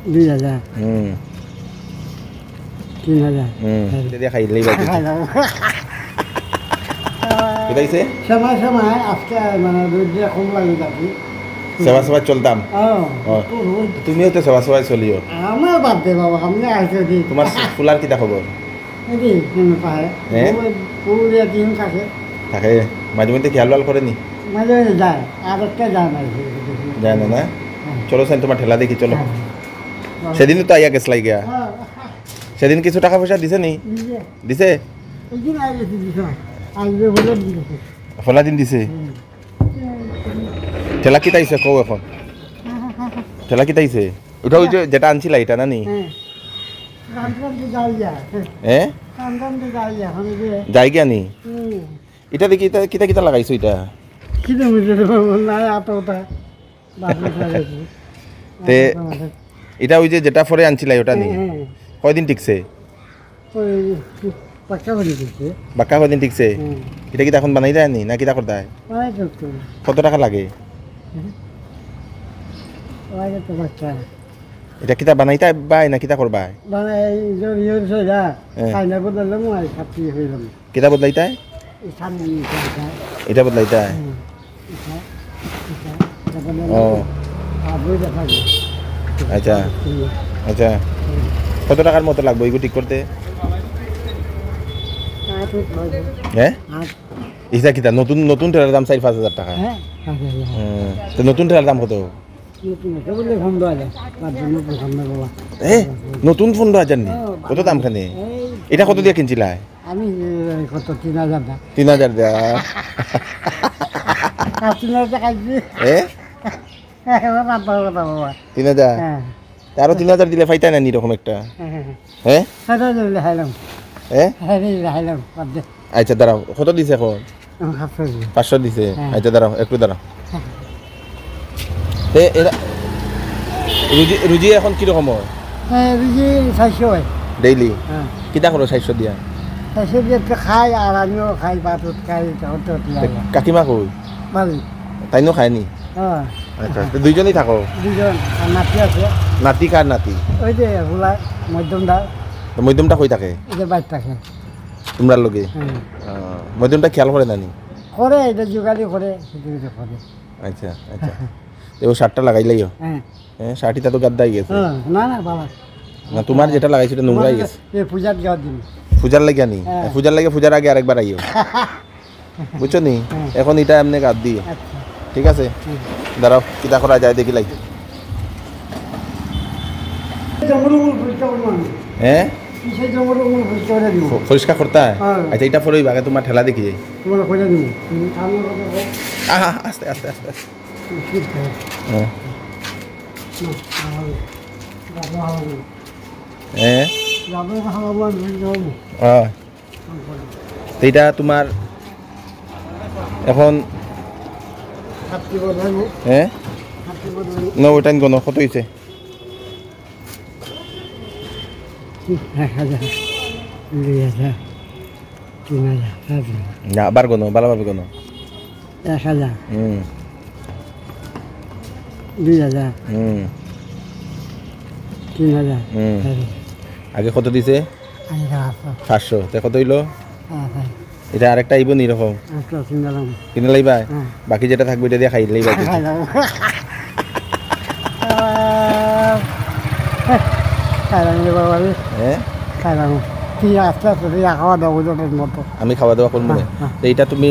2000 3000 এটা দিয়ে খাইলেই বাকি বুঝাইছে সময় সময় আজকে মানে রোদে কম লাগে থাকি সেবা সেবা চলতাম তুমিও তো সেবা সেবাই চলিও আমার বাদ দে বাবা আমি আইসে দি তোমার ফুলার কিটা খবর এদি তুমি পায় পুরুলিয়া টিম থাকে থাকে মাঝে মধ্যে খেয়াল ওয়াল করেনি মাঝে মাঝে যায় আর একটা যায় না যায় না না চলো সেন তোমার ঠেলা দেখি চলো সেদিনই তো আইয়া গেছলাই গিয়া সেদিন কিছু টাকা পয়সা দিছে নি দিছে একদিন আইলে দিছ আইলে বলে দিছে ফলা দিন দিছে ঠেলা কি তাইছে কও এখন ঠেলা কি তাইছে ওটা ওই যে যেটা আনছিলা এটা না নি হ্যাঁ যাই গিয়া নি এটা দেখি এটা কিতা কিতা লাগাইছো এটা তে এটা ওই যে যেটা পরে আনছিলা ওটা নি কয়দিন টিকছে বাক্কা কয়দিন টিকছে এটা কি এখন বানাই দেয় নি না কিতা করতে কত টাকা লাগে এটা কিতা বানাইতে বাই না কিতা করবা কিতা বদলাইতে এটা বদলাইতে ও আচ্ছা আচ্ছা কত টাকার মতো লাগবে এগুলো ঠিক করতে হ্যাঁ ইসা কিতা নতুন নতুন ঠেলার দাম 4-5 হাজার টাকা তো নতুন ঠেলার দাম কত নতুন 15,000 নি কত দাম খানে এটা কত দিয়ে কিনছিলা আমি কত 3000 টাকা 3000 দেয়া 3000 টাকা দিই 3000 আরো 3000 দিলে ফাইতা না নি রকম একটা হ্যাঁ আচ্ছা দাঁড়াও কত দিছে এখন 500 দিছে আচ্ছা দাঁড়াও একটু দাঁড়াও রুজি এখন কিরকম হয় রুজি 400 ডেইলি কিতা করো 400 দিয়া 400 দিয়ে খাই আর আমিও খাই ভাতত খাই কাকিমা কই তাইনো খায়নি আচ্ছা দুইজনই থাকো দুইজন নাতি আছে নাতি কার নাতি ওই যে হুলা মধ্যমটা মধ্যমটা কই থাকে এই যে বাইর থাকে তোমরা লগে মধ্যমটা খেয়াল করে নানি করে এটা যোগালি করে সেটা করে আচ্ছা আচ্ছা ও শার্টটা লাগাইলাইও হ্যাঁ শার্টটা তো গাদ্দাই গেছে না না বাবা না তোমার যেটা লাগাইছো এটা নোংরাই গেছে এই পূজার গাও দিন পূজার লাগে নি পূজার লাগে পূজার আগে আরেকবার আইও বুঝছো নি এখন এটা এমনি গাদ দিও ঠিক আছে দাঁড়াও কিতা করা যায় দেখি লাই হ্যাঁ পরিষ্কার করতে হয় আচ্ছা এটা পরেই আগে তোমার ঠেলা দেখি যাই আস্তে আস্তে আস্তে আস্তে এইটা তোমার এখন হ্যাঁ না ওইটা গণ কত হয়েছে 1000 2000 3000 না আবার গণ ভালোভাবে গণ 1000 2000 3000 আগে কত দিছে 500 তে কত হইলো এটা আরেকটা আইব নি রকম কিনে লাইবা বাকি যেটা থাকবে এটা দিয়ে খাই লাইবা আমি খাওয়া দাওয়া করবো না এইটা তুমি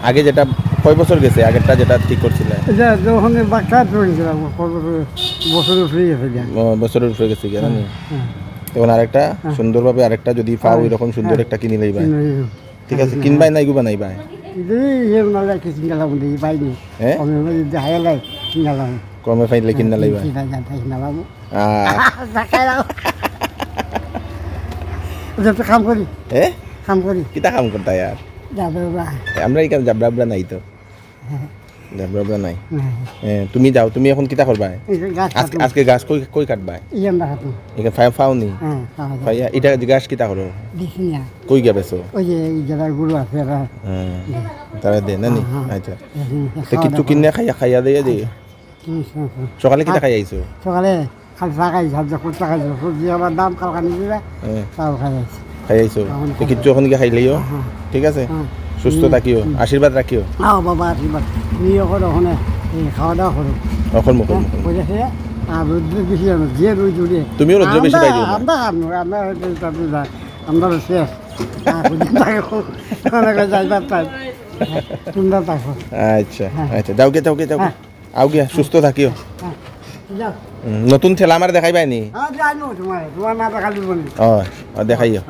আগে যেটা কয় বছর গেছে আগেরটা যেটা ঠিক করছিলে বছরের উপরে গেছে কি জানি তখন আরেকটা সুন্দরভাবে আরেকটা যদি পাও এরকম সুন্দর একটা কিনে লাইবা ঠিক আছে কিনবাই নাই গুবা নাই ভাই কমে ফাইলে কিনা লাইবা কাম করি কাম করি কিতা কাম করতা यार আমরা এই কাম জাবরাবরা নাই তো জাবরাবরা নাই তুমি যাও তুমি এখন কিতা করবা আজকে গাছ কই কই কাটবা এখানে ফাও নি ফাইয়া এটা গাছ কিতা করো কই গেবেছো ওই যে যারা গুরু আছে তারা দে নানি আচ্ছা তো কিছু কিনে খাইয়া খাইয়া দিয়ে দে সকালে কিতা খাই আইছো সকালে খালি টাকাই সাহায্য করতে টাকা দিল সবজি আবার দাম কালকানি দিবে তাও খাই যাচ্ছে খাই আইছো কিচ্ছু এখন গিয়ে খাইলেও ঠিক আছে সুস্থ থাকিও আশীর্বাদ রাখিও বাবা আশীর্বাদ তুমিও করো ওখানে খাওয়া দাওয়া করো অকল মুখল বুঝেছে আর রোদ্রে বেশি জানো যে রোদ উঠে তুমিও রোদ্রে বেশি পাই দিও আমরা আমরা শেষ যাইবার টাইম তোমরা থাকো আচ্ছা আচ্ছা যাওগে আও গিয়া সুস্থ থাকিও যাও নতুন ঠেলা আমার দেখাইবাই নি জানো তোমার না দেখা দিব দেখাইও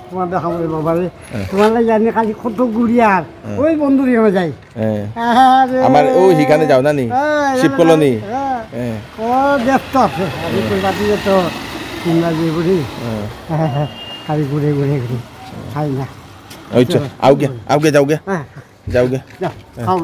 তোমার দেখাবো বাবারে তোমার জানি খালি কত গুড়িয়ার ওই বন্ধুর এখানে যাই আমার ওই হিখানে যাও না নি শিব কলোনি ও ব্যস্ত আছে আমি কলকাতা তো তোমরা যে ঘুরি খালি ঘুরে খাই না আচ্ছা আও গে যাও গে যাও খাও